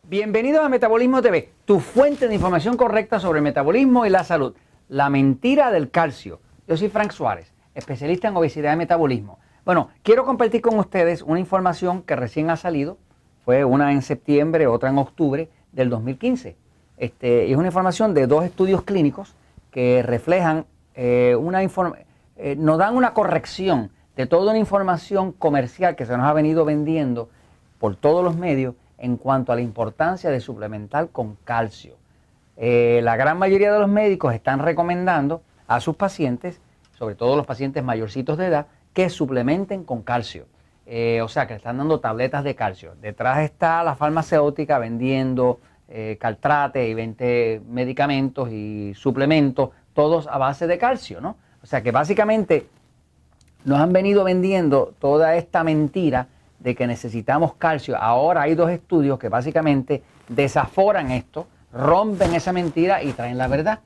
Bienvenidos a Metabolismo TV, tu fuente de información correcta sobre el metabolismo y la salud. La mentira del calcio. Yo soy Frank Suárez, especialista en obesidad y metabolismo. Bueno, quiero compartir con ustedes una información que recién ha salido. Fue una en septiembre, otra en octubre del 2015. Es una información de dos estudios clínicos que reflejan nos dan una corrección de toda una información comercial que se nos ha venido vendiendo por todos los medios en cuanto a la importancia de suplementar con calcio. La gran mayoría de los médicos están recomendando a sus pacientes, sobre todo los pacientes mayorcitos de edad, que suplementen con calcio. O sea, que le están dando tabletas de calcio. Detrás está la farmacéutica vendiendo Caltrate y 20 medicamentos y suplementos, todos a base de calcio, ¿no? O sea que básicamente nos han venido vendiendo toda esta mentira de que necesitamos calcio. Ahora hay dos estudios que básicamente desaforan esto, rompen esa mentira y traen la verdad.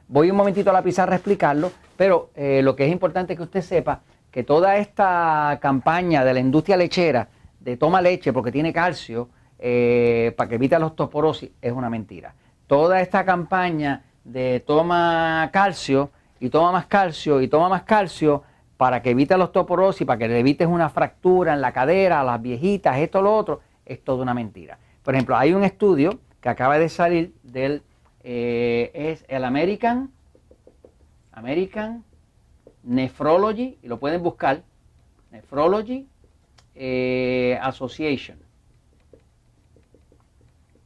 Voy un momentito a la pizarra a explicarlo, pero lo que es importante es que usted sepa que toda esta campaña de la industria lechera de toma leche porque tiene calcio para que evite la osteoporosis es una mentira. Toda esta campaña de toma calcio y toma más calcio y toma más calcio para que evite la osteoporosis, para que le evites una fractura en la cadera a las viejitas, esto, lo otro, es toda una mentira. Por ejemplo, hay un estudio que acaba de salir del, es el American Nephrology, y lo pueden buscar, Nephrology Association.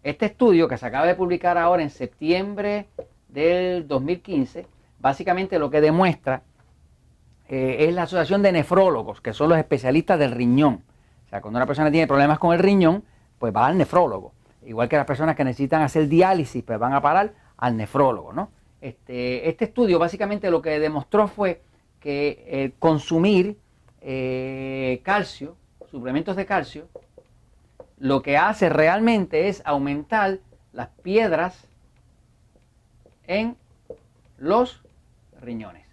Este estudio que se acaba de publicar ahora en septiembre del 2015, básicamente lo que demuestra es la asociación de nefrólogos, que son los especialistas del riñón. O sea, cuando una persona tiene problemas con el riñón, pues va al nefrólogo. Igual que las personas que necesitan hacer diálisis, pues van a parar al nefrólogo, ¿no? Este estudio básicamente lo que demostró fue que consumir calcio, suplementos de calcio, lo que hace realmente es aumentar las piedras en los riñones.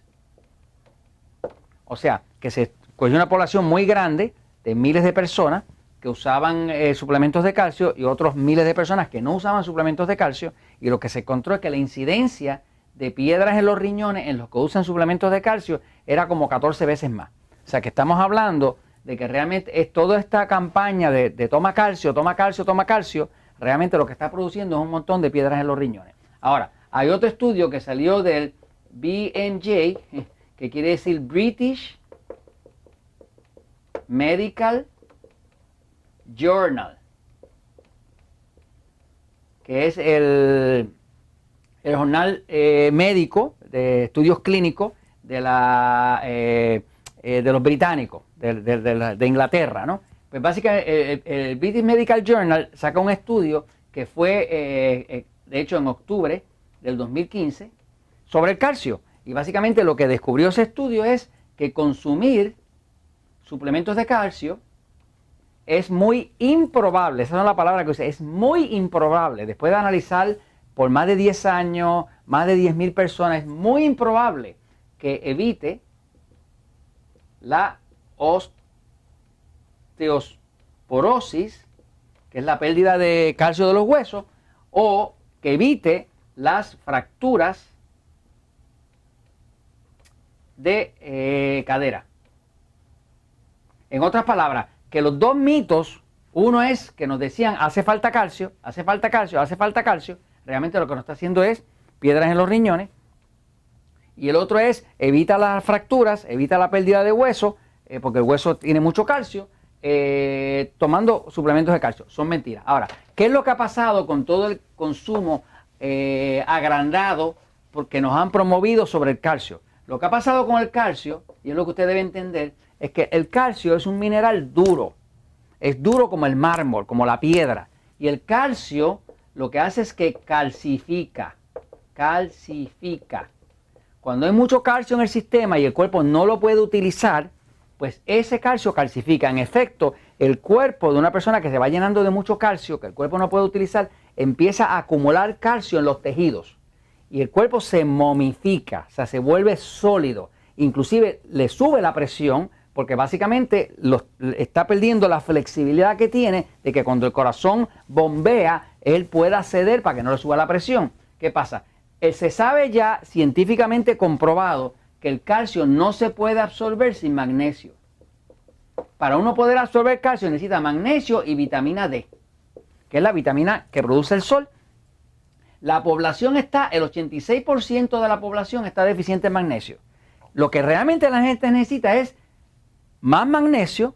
O sea, que se cogió una población muy grande de miles de personas que usaban suplementos de calcio y otros miles de personas que no usaban suplementos de calcio, y lo que se encontró es que la incidencia de piedras en los riñones en los que usan suplementos de calcio era como 14 veces más. O sea, que estamos hablando de que realmente es toda esta campaña de toma calcio, toma calcio, toma calcio, realmente lo que está produciendo es un montón de piedras en los riñones. Ahora, hay otro estudio que salió del BMJ, que quiere decir British Medical Journal, que es el jornal médico de estudios clínicos de los británicos, de Inglaterra, ¿no? Pues básicamente el British Medical Journal saca un estudio que fue, de hecho, en octubre del 2015, sobre el calcio. Y básicamente lo que descubrió ese estudio es que consumir suplementos de calcio es muy improbable, esa es la palabra que usé, es muy improbable, después de analizar por más de 10 años, más de 10,000 personas, es muy improbable que evite la osteoporosis, que es la pérdida de calcio de los huesos, o que evite las fracturas de cadera. En otras palabras, que los dos mitos, uno es que nos decían hace falta calcio, hace falta calcio, hace falta calcio, realmente lo que nos está haciendo es piedras en los riñones, y el otro es evita las fracturas, evita la pérdida de hueso, porque el hueso tiene mucho calcio, tomando suplementos de calcio. Son mentiras. Ahora, ¿qué es lo que ha pasado con todo el consumo agrandado porque nos han promovido sobre el calcio? Lo que ha pasado con el calcio, y es lo que usted debe entender, es que el calcio es un mineral duro. Es duro como el mármol, como la piedra. Y el calcio lo que hace es que calcifica. Calcifica. Cuando hay mucho calcio en el sistema y el cuerpo no lo puede utilizar, pues ese calcio calcifica. En efecto, el cuerpo de una persona que se va llenando de mucho calcio, que el cuerpo no puede utilizar, empieza a acumular calcio en los tejidos. Y el cuerpo se momifica, o sea, se vuelve sólido. Inclusive le sube la presión porque básicamente está perdiendo la flexibilidad que tiene de que cuando el corazón bombea, él pueda ceder para que no le suba la presión. ¿Qué pasa? Se sabe ya científicamente comprobado que el calcio no se puede absorber sin magnesio. Para uno poder absorber calcio necesita magnesio y vitamina D, que es la vitamina que produce el sol. El 86% de la población está deficiente en magnesio. Lo que realmente la gente necesita es más magnesio,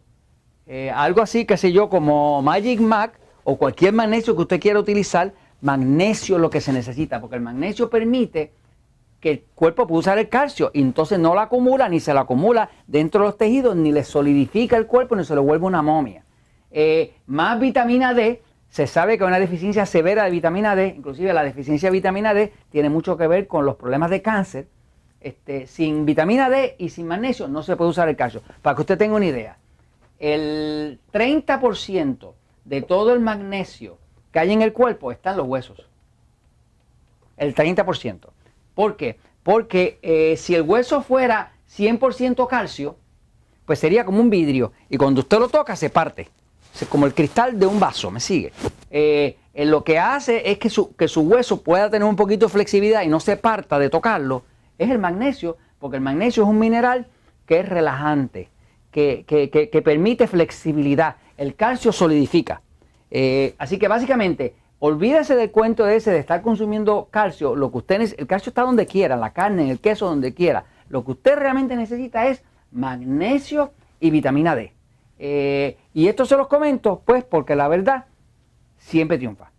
algo así, qué sé yo, como Magic Mac o cualquier magnesio que usted quiera utilizar. Magnesio es lo que se necesita, porque el magnesio permite que el cuerpo pueda usar el calcio y entonces no lo acumula, ni se lo acumula dentro de los tejidos, ni le solidifica el cuerpo, ni se lo vuelve una momia. Más vitamina D, se sabe que hay una deficiencia severa de vitamina D, inclusive la deficiencia de vitamina D tiene mucho que ver con los problemas de cáncer. Sin vitamina D y sin magnesio no se puede usar el calcio. Para que usted tenga una idea, el 30% de todo el magnesio que hay en el cuerpo está en los huesos. El 30%. ¿Por qué? Porque si el hueso fuera 100% calcio, pues sería como un vidrio. Y cuando usted lo toca, se parte. Es como el cristal de un vaso, ¿me sigue? Lo que hace es que su hueso pueda tener un poquito de flexibilidad y no se parta de tocarlo. Es el magnesio, porque el magnesio es un mineral que es relajante, que permite flexibilidad. El calcio solidifica. Así que básicamente, olvídese del cuento de estar consumiendo calcio. El calcio está donde quiera, en la carne, en el queso, donde quiera. Lo que usted realmente necesita es magnesio y vitamina D. Y esto se los comento, pues, porque la verdad siempre triunfa.